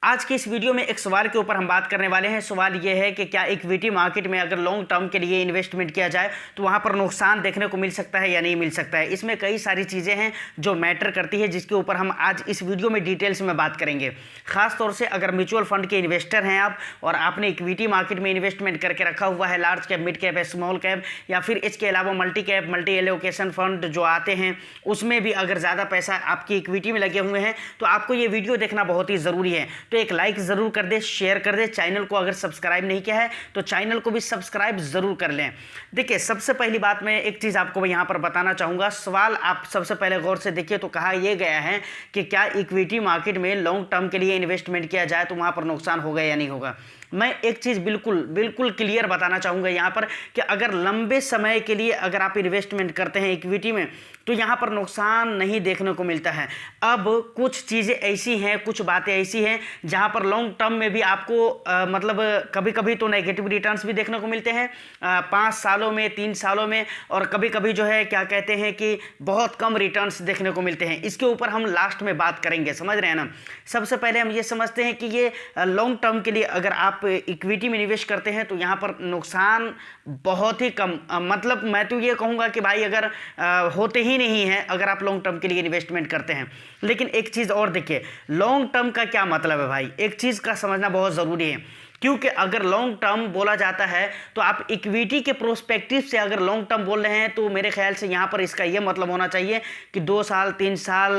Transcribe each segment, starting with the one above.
आज की इस वीडियो में एक सवाल के ऊपर हम बात करने वाले हैं। सवाल यह है कि क्या इक्विटी मार्केट में अगर लॉन्ग टर्म के लिए इन्वेस्टमेंट किया जाए तो वहां पर नुकसान देखने को मिल सकता है या नहीं मिल सकता है। इसमें कई सारी चीज़ें हैं जो मैटर करती है, जिसके ऊपर हम आज इस वीडियो में डिटेल्स में बात करेंगे। खास तौर से अगर म्यूचुअल फंड के इन्वेस्टर हैं आप और आपने इक्विटी मार्केट में इन्वेस्टमेंट करके रखा हुआ है, large cap, mid cap, small cap, या फिर इसके अलावा multi cap, multi allocation fund जो आते हैं उसमें भी अगर ज़्यादा पैसा आपकी इक्विटी में लगे हुए हैं तो आपको ये वीडियो देखना बहुत ही ज़रूरी है। तो एक लाइक ज़रूर कर दे, शेयर कर दे। चैनल को अगर सब्सक्राइब नहीं किया है तो चैनल को भी सब्सक्राइब ज़रूर कर लें। देखिए, सबसे पहली बात मैं एक चीज़ आपको यहाँ पर बताना चाहूँगा। सवाल आप सबसे पहले गौर से देखिए तो कहा यह गया है कि क्या इक्विटी मार्केट में लॉन्ग टर्म के लिए इन्वेस्टमेंट किया जाए तो वहाँ पर नुकसान होगा या नहीं होगा। मैं एक चीज़ बिल्कुल क्लियर बताना चाहूँगा यहाँ पर कि अगर लंबे समय के लिए अगर आप इन्वेस्टमेंट करते हैं इक्विटी में तो यहाँ पर नुकसान नहीं देखने को मिलता है। अब कुछ चीज़ें ऐसी हैं, कुछ बातें ऐसी हैं जहाँ पर लॉन्ग टर्म में भी आपको मतलब कभी कभी तो नेगेटिव रिटर्न्स भी देखने को मिलते हैं 5 सालों में, 3 सालों में, और कभी कभी जो है क्या कहते हैं कि बहुत कम रिटर्न्स देखने को मिलते हैं। इसके ऊपर हम लास्ट में बात करेंगे, समझ रहे हैं ना। सबसे पहले हम ये समझते हैं कि ये लॉन्ग टर्म के लिए अगर आप इक्विटी में निवेश करते हैं तो यहाँ पर नुकसान बहुत ही कम, मतलब मैं तो ये कहूँगा कि भाई अगर होते ही नहीं है अगर आप लॉन्ग टर्म के लिए इन्वेस्टमेंट करते हैं। लेकिन एक चीज़ और देखिए, लॉन्ग टर्म का क्या मतलब है भाई, एक चीज़ का समझना बहुत ज़रूरी है। क्योंकि अगर लॉन्ग टर्म बोला जाता है तो आप इक्विटी के प्रोस्पेक्टिव से अगर लॉन्ग टर्म बोल रहे हैं तो मेरे ख्याल से यहाँ पर इसका ये मतलब होना चाहिए कि 2 साल, 3 साल,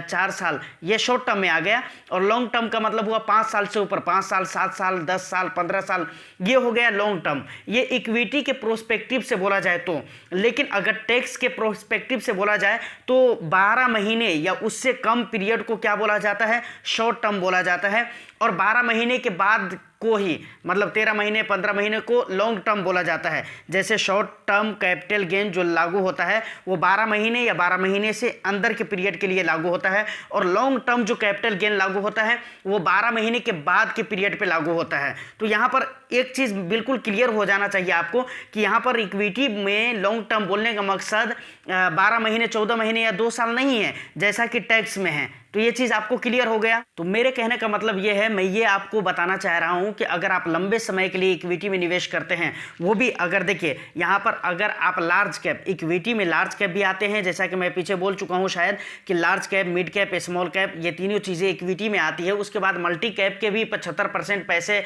4 साल, ये शॉर्ट टर्म में आ गया। और लॉन्ग टर्म का मतलब हुआ 5 साल से ऊपर, 5 साल, 7 साल, 10 साल, 15 साल, ये हो गया लॉन्ग टर्म। ये इक्विटी के प्रोस्पेक्टिव से बोला जाए तो। लेकिन अगर टैक्स के प्रोस्पेक्टिव से बोला जाए तो 12 महीने या उससे कम पीरियड को क्या बोला जाता है, शॉर्ट टर्म बोला जाता है। और 12 महीने के बाद को ही, मतलब 13 महीने, 15 महीने को लॉन्ग टर्म बोला जाता है। जैसे शॉर्ट टर्म कैपिटल गेन जो लागू होता है वो 12 महीने या 12 महीने से अंदर के पीरियड के लिए लागू होता है, और लॉन्ग टर्म जो कैपिटल गेन लागू होता है वो 12 महीने के बाद के पीरियड पे लागू होता है। तो यहाँ पर एक चीज़ बिल्कुल क्लियर हो जाना चाहिए आपको कि यहाँ पर इक्विटी में लॉन्ग टर्म बोलने का मकसद 12 महीने, 14 महीने या 2 साल नहीं है जैसा कि टैक्स में है। तो ये चीज़ आपको क्लियर हो गया। तो मेरे कहने का मतलब ये है, मैं ये आपको बताना चाह रहा हूँ कि अगर आप लंबे समय के लिए इक्विटी में निवेश करते हैं, वो भी अगर देखिए यहाँ पर अगर आप लार्ज कैप, इक्विटी में लार्ज कैप भी आते हैं, जैसा कि मैं पीछे बोल चुका हूँ शायद कि large cap, mid cap, small cap, ये तीनों चीज़ें इक्विटी में आती है। उसके बाद मल्टी कैप के भी 75% पैसे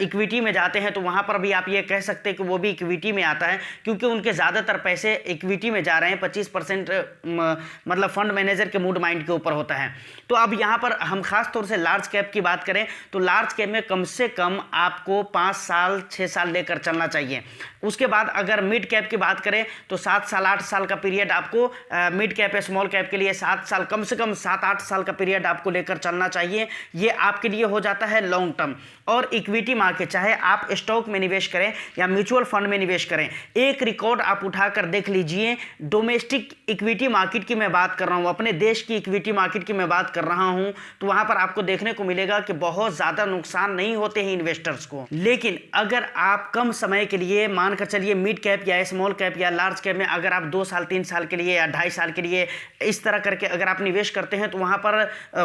इक्विटी में जाते हैं, तो वहाँ पर भी आप ये कह सकते हैं कि वो भी इक्विटी में आता है, क्योंकि उनके ज़्यादातर पैसे इक्विटी में जा रहे हैं। 25% मतलब फंड मैनेजर के मूड माइंड के ऊपर होता है। तो अब यहाँ पर हम खास तौर से लार्ज कैप की बात करें तो लार्ज कैप में कम से कम आपको 5 साल, 6 साल लेकर चलना चाहिए। उसके बाद अगर मिड कैप की बात करें तो 7 साल, 8 साल का पीरियड आपको मिड कैप या स्मॉल कैप के लिए 7 साल, कम से कम 7-8 साल का पीरियड आपको लेकर चलना चाहिए। ये आपके लिए हो जाता है लॉन्ग टर्म। और इक्विटी मार्केट, चाहे आप स्टॉक में निवेश करें या म्यूचुअल फंड में निवेश करें, एक रिकॉर्ड आप उठाकर देख लीजिए। डोमेस्टिक इक्विटी मार्केट की मैं बात कर रहा हूँ, अपने देश की इक्विटी मार्केट की मैं बात कर रहा हूं, तो वहां पर आपको देखने को मिलेगा कि बहुत ज्यादा नुकसान नहीं होते हैं इन्वेस्टर्स को। लेकिन अगर आप कम समय के लिए मानकर चलिए मिड कैप या स्मॉल कैप या लार्ज कैप में अगर आप 2 साल, 3 साल के लिए या 2.5 साल के लिए इस तरह करके अगर आप निवेश करते हैं तो वहां पर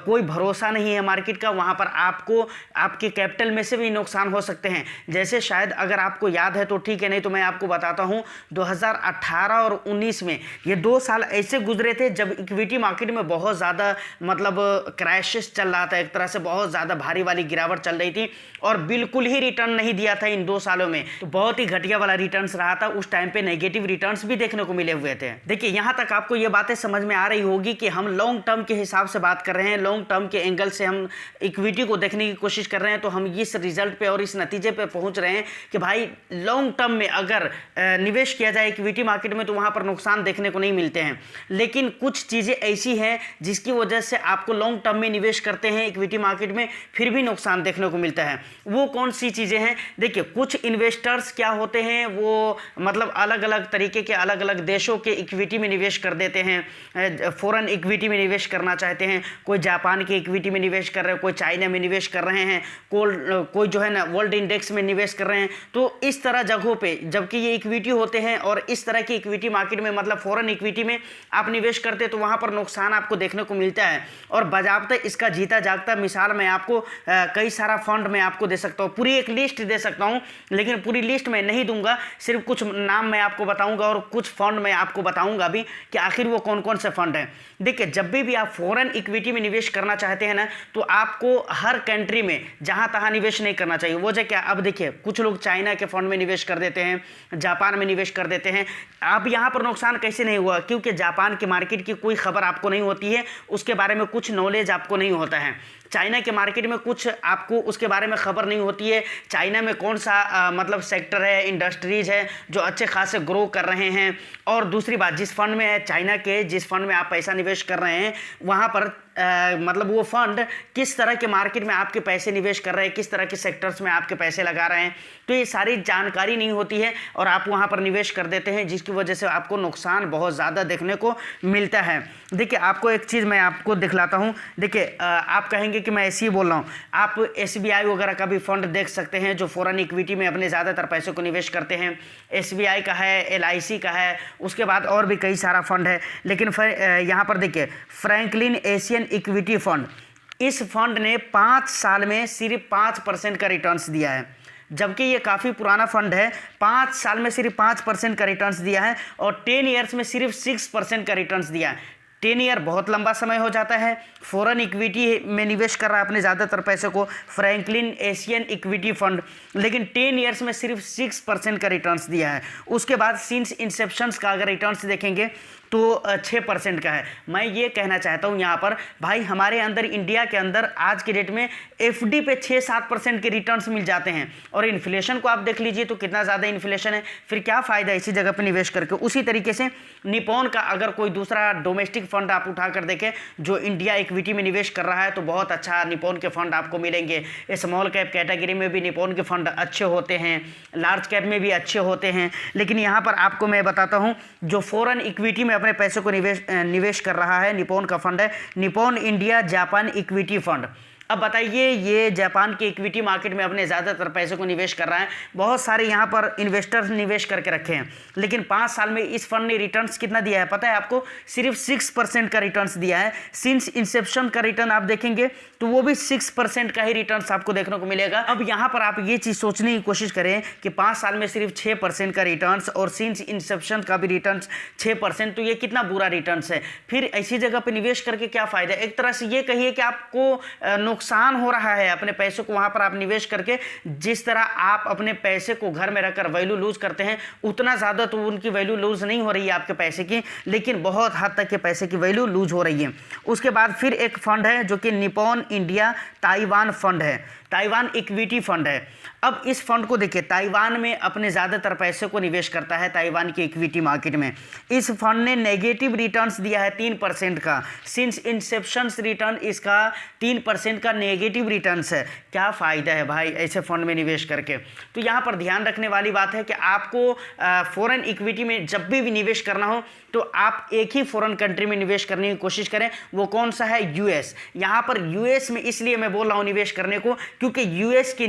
कोई भरोसा नहीं है मार्केट का। वहां पर आपको आपके कैपिटल में से भी नुकसान हो सकते हैं। जैसे शायद अगर आपको याद है तो ठीक है, नहीं तो मैं आपको बताता हूं, 2018 और 19 में ये 2 साल ऐसे गुजरे थे जब इक्विटी मार्केट में बहुत ज़्यादा मतलब क्राइसिस चल रहा था, एक तरह से बहुत ज़्यादा भारी वाली गिरावट चल रही थी और बिल्कुल ही रिटर्न नहीं दिया था इन 2 सालों में। तो बहुत ही घटिया वाला रिटर्न्स रहा था। उस टाइम पे नेगेटिव रिटर्न्स भी देखने को मिले हुए थे। देखिए, यहाँ तक आपको ये बातें समझ में आ रही होगी कि हम लॉन्ग टर्म के हिसाब से बात कर रहे हैं, लॉन्ग टर्म के एंगल से हम इक्विटी को देखने की कोशिश कर रहे हैं। तो हम इस रिजल्ट पे और इस नतीजे पे पहुंच रहे हैं कि भाई लॉन्ग टर्म में अगर निवेश किया जाए इक्विटी मार्केट में तो वहाँ पर नुकसान देखने को नहीं मिलते हैं। लेकिन कुछ चीज़ें ऐसी हैं जिसकी वजह से आपको लॉन्ग टर्म में निवेश करते हैं इक्विटी मार्केट में फिर भी नुकसान देखने को मिलता है। वो कौन सी चीज़ें हैं? देखिए, कुछ इन्वेस्टर्स क्या होते हैं, वो मतलब अलग अलग तरीके के अलग अलग देशों के इक्विटी में निवेश कर देते हैं, फॉरेन इक्विटी में निवेश करना चाहते हैं। कोई जापान की इक्विटी में निवेश कर रहे हैं, कोई चाइना में निवेश कर रहे हैं, कोई जो है ना वर्ल्ड इंडेक्स में निवेश कर रहे हैं। तो इस तरह जगहों पे जबकि ये इक्विटी होते हैं और इस तरह की इक्विटी मार्केट में मतलब फॉरेन इक्विटी में आप निवेश करते हैं तो वहाँ पर नुकसान आपको देखने को मिलता है। और बाज़ाब्ता इसका जीता जागता मिसाल मैं आपको कई सारा फंड मैं आपको दे सकता हूँ, पूरी एक लिस्ट दे सकता हूँ, लेकिन पूरी लिस्ट मैं नहीं दूंगा, सिर्फ कुछ नाम मैं आपको बताऊंगा और कुछ फंड मैं आपको बताऊंगा भी कि आखिर वो कौन कौन से फंड हैं। देखिए, जब भी आप फॉरेन इक्विटी में निवेश करना चाहते हैं ना, तो आपको हर कंट्री में जहाँ तहाँ निवेश नहीं करना चाहिए। वजह क्या? अब देखिए, कुछ लोग चाइना के फंड में निवेश कर देते हैं, जापान में निवेश कर देते हैं। अब यहाँ पर नुकसान कैसे नहीं हुआ? क्योंकि जापान के मार्केट की कोई खबर आपको नहीं होती है, उसके बारे में कुछ नॉलेज आपको नहीं होता है। चाइना के मार्केट में कुछ आपको उसके बारे में खबर नहीं होती है, चाइना में कौन सा मतलब सेक्टर है, इंडस्ट्रीज है जो अच्छे खासे ग्रो कर रहे हैं। और दूसरी बात, जिस फंड में है चाइना के, जिस फंड में आप पैसा निवेश कर रहे हैं, वहाँ पर मतलब वो फंड किस तरह के मार्केट में आपके पैसे निवेश कर रहे हैं, किस तरह के सेक्टर्स में आपके पैसे लगा रहे हैं, तो ये सारी जानकारी नहीं होती है और आप वहाँ पर निवेश कर देते हैं, जिसकी वजह से आपको नुकसान बहुत ज़्यादा देखने को मिलता है। देखिए, आपको एक चीज़ मैं आपको दिखलाता हूँ। देखिए, आप कहेंगे कि मैं ऐसे ही बोल रहा हूँ, आप SBI वगैरह का भी फंड देख सकते हैं जो फॉरेन इक्विटी में अपने ज़्यादातर पैसों को निवेश करते हैं। SBI का है, LIC का है, उसके बाद और भी कई सारा फंड है। लेकिन फिर यहाँ पर देखिए, फ्रैंकलिन एशियन इक्विटी फंड, इस फंड ने 5 साल में सिर्फ 5% का रिटर्न्स दिया है, जबकि ये काफ़ी पुराना फंड है। 5 साल में सिर्फ 5% का रिटर्न्स दिया है और 10 ईयर्स में सिर्फ 6% का रिटर्न्स दिया है। 10 ईयर बहुत लंबा समय हो जाता है। फॉरेन इक्विटी में निवेश कर रहा है अपने ज़्यादातर पैसे को फ्रैंकलिन एशियन इक्विटी फंड, लेकिन 10 ईयर्स में सिर्फ 6% का रिटर्न्स दिया है। उसके बाद सिंस इंसेप्शंस का अगर रिटर्न्स देखेंगे तो 6% का है। मैं ये कहना चाहता हूँ यहाँ पर, भाई हमारे अंदर इंडिया के अंदर आज के डेट में FD पे 6-7% के रिटर्न्स मिल जाते हैं और इन्फ्लेशन को आप देख लीजिए तो कितना ज़्यादा इन्फ्लेशन है, फिर क्या फ़ायदा इसी जगह पे निवेश करके। उसी तरीके से निपॉन का अगर कोई दूसरा डोमेस्टिक फंड आप उठा कर देखें जो इंडिया इक्विटी में निवेश कर रहा है तो बहुत अच्छा निपॉन के फंड आपको मिलेंगे। स्मॉल कैप कैटेगरी में भी निपॉन के फंड अच्छे होते हैं, लार्ज कैप में भी अच्छे होते हैं। लेकिन यहाँ पर आपको मैं बताता हूँ, जो फॉरेन इक्विटी में अपने पैसे को निवेश कर रहा है, निपॉन का फंड है Nippon India Japan equity fund. अब बताइए, ये जापान के इक्विटी मार्केट में अपने ज़्यादातर पैसे को निवेश कर रहा है। बहुत सारे यहाँ पर इन्वेस्टर्स निवेश करके रखे हैं, लेकिन 5 साल में इस फंड ने रिटर्न्स कितना दिया है पता है आपको? सिर्फ 6% का रिटर्न्स दिया है। सिंस इंसेप्शन का रिटर्न आप देखेंगे तो वो भी 6% का ही रिटर्न्स आपको देखने को मिलेगा। अब यहाँ पर आप ये चीज़ सोचने की कोशिश करें कि 5 साल में सिर्फ 6% का रिटर्न्स और सिंस इंसेप्शन का भी रिटर्न्स 6%, तो ये कितना बुरा रिटर्न्स है। फिर ऐसी जगह पर निवेश करके क्या फ़ायदा? एक तरह से ये कहिए कि आपको नुकसान हो रहा है अपने पैसे को वहां पर आप निवेश करके। जिस तरह आप अपने पैसे को घर में रखकर वैल्यू लूज करते हैं, उतना ज़्यादा तो उनकी वैल्यू लूज नहीं हो रही है आपके पैसे की, लेकिन बहुत हद तक के पैसे की वैल्यू लूज हो रही है। उसके बाद फिर एक फंड है जो कि निपॉन इंडिया ताइवान फंड है, ताइवान इक्विटी फंड है। अब इस फंड को देखिए, ताइवान में अपने ज़्यादातर पैसे को निवेश करता है, ताइवान की इक्विटी मार्केट में। इस फंड ने नेगेटिव रिटर्न्स दिया है 3% का। सिंस इंसेप्शन रिटर्न इसका 3% का नेगेटिव रिटर्न्स है। क्या फ़ायदा है भाई ऐसे फंड में निवेश करके? तो यहाँ पर ध्यान रखने वाली बात है कि आपको फॉरेन इक्विटी में जब भी निवेश करना हो तो आप एक ही फॉरेन कंट्री में निवेश करने की कोशिश करें। वो कौन सा है? US। यहाँ पर US में इसलिए मैं बोल रहा हूँ निवेश करने को, क्योंकि US की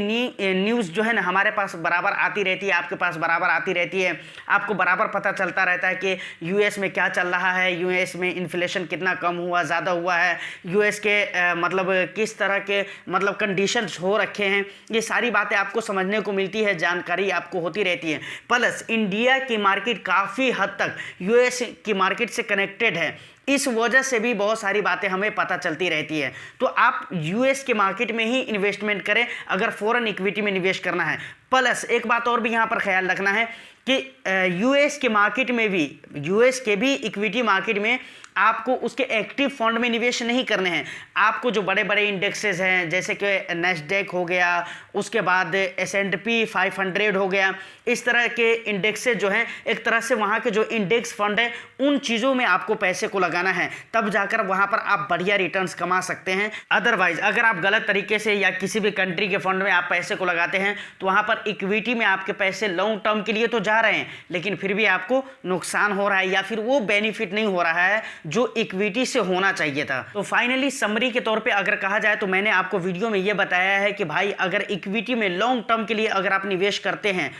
न्यूज़ जो है ना हमारे पास बराबर आती रहती है, आपके पास बराबर आती रहती है। आपको बराबर पता चलता रहता है कि US में क्या चल रहा है, US में इन्फ्लेशन कितना कम हुआ, ज़्यादा हुआ है, US के मतलब किस तरह के मतलब कंडीशंस हो रखे हैं, ये सारी बातें आपको समझने को मिलती है, जानकारी आपको होती रहती है। प्लस इंडिया की मार्केट काफ़ी हद तक US की मार्केट से कनेक्टेड है, इस वजह से भी बहुत सारी बातें हमें पता चलती रहती है। तो आप US के मार्केट में ही इन्वेस्टमेंट करें अगर फॉरेन इक्विटी में निवेश करना है। प्लस एक बात और भी यहाँ पर ख्याल रखना है कि US के मार्केट में भी, US के भी इक्विटी मार्केट में आपको उसके एक्टिव फंड में निवेश नहीं करने हैं। आपको जो बड़े बड़े इंडेक्सेस हैं जैसे कि नेस्डेक हो गया, उसके बाद S&P 500 हो गया, इस तरह के इंडेक्सेस जो हैं, एक तरह से वहाँ के जो इंडेक्स फंड है उन चीज़ों में आपको पैसे को लगाना है, तब जाकर वहाँ पर आप बढ़िया रिटर्न्स कमा सकते हैं। अदरवाइज अगर आप गलत तरीके से या किसी भी कंट्री के फंड में आप पैसे को लगाते हैं तो वहाँ पर इक्विटी में आपके पैसे लॉन्ग टर्म के लिए तो जा रहे हैं, लेकिन फिर भी आपको नुकसान हो रहा है या फिर वो बेनिफिट नहीं हो रहा है जो इक्विटी से होना चाहिए था। तो फाइनली समरी के तौर पे अगर कहा जाए तो मैंने आपको वीडियो में ये बताया है कि भाई अगर इक्विटी में लॉन्ग टर्म के लिए अगर आप निवेश करते हैं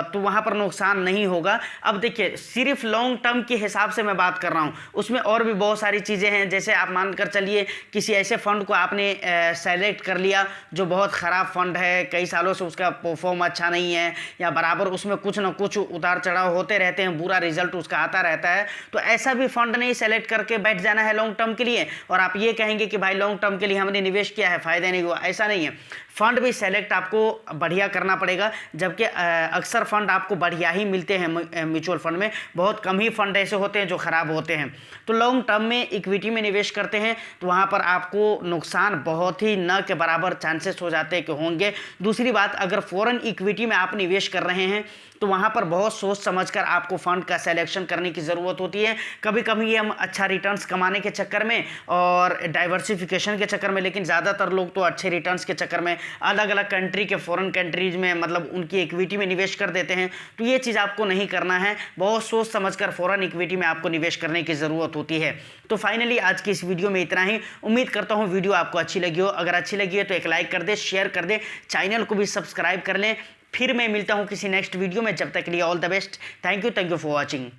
तो वहाँ पर नुकसान नहीं होगा। अब देखिए, सिर्फ लॉन्ग टर्म के हिसाब से मैं बात कर रहा हूँ, उसमें और भी बहुत सारी चीज़ें हैं, जैसे आप मानकर चलिए किसी ऐसे फंड को आपने सेलेक्ट कर लिया जो बहुत ख़राब फंड है, कई सालों से उसका परफॉर्म अच्छा नहीं है, या बराबर उसमें कुछ ना कुछ उतार चढ़ाव होते रहते हैं, बुरा रिजल्ट उसका आता रहता है, तो ऐसा भी फंड नहीं सेलेक्ट करके बैठ जाना है लॉन्ग टर्म के लिए और आप ये कहेंगे कि भाई लॉन्ग टर्म के लिए हमने निवेश किया है, फ़ायदा नहीं हुआ। ऐसा नहीं है, फंड भी सेलेक्ट आपको बढ़िया करना पड़ेगा, जबकि अक्सर फंड आपको बढ़िया ही मिलते हैं। म्यूचुअल फंड में बहुत कम ही फंड ऐसे होते हैं जो ख़राब होते हैं। तो लॉन्ग टर्म में इक्विटी में निवेश करते हैं तो वहाँ पर आपको नुकसान बहुत ही न के बराबर चांसेस हो जाते हैं कि होंगे। दूसरी बात, अगर फॉरेन इक्विटी में आप निवेश कर रहे हैं तो वहाँ पर बहुत सोच समझकर आपको फंड का सिलेक्शन करने की ज़रूरत होती है। कभी कभी हम अच्छा रिटर्न्स कमाने के चक्कर में और डाइवर्सिफिकेशन के चक्कर में, लेकिन ज़्यादातर लोग तो अच्छे रिटर्न्स के चक्कर में अलग अलग कंट्री के फॉरेन कंट्रीज में मतलब उनकी इक्विटी में निवेश कर देते हैं। तो ये चीज़ आपको नहीं करना है, बहुत सोच समझकर फॉरेन इक्विटी में आपको निवेश करने की ज़रूरत होती है। तो फाइनली आज की इस वीडियो में इतना ही। उम्मीद करता हूँ वीडियो आपको अच्छी लगी हो। अगर अच्छी लगी है तो एक लाइक कर दे, शेयर कर दे, चैनल को भी सब्सक्राइब कर लें। फिर मैं मिलता हूँ किसी नेक्स्ट वीडियो में, जब तक के लिए all the best. Thank you for watching.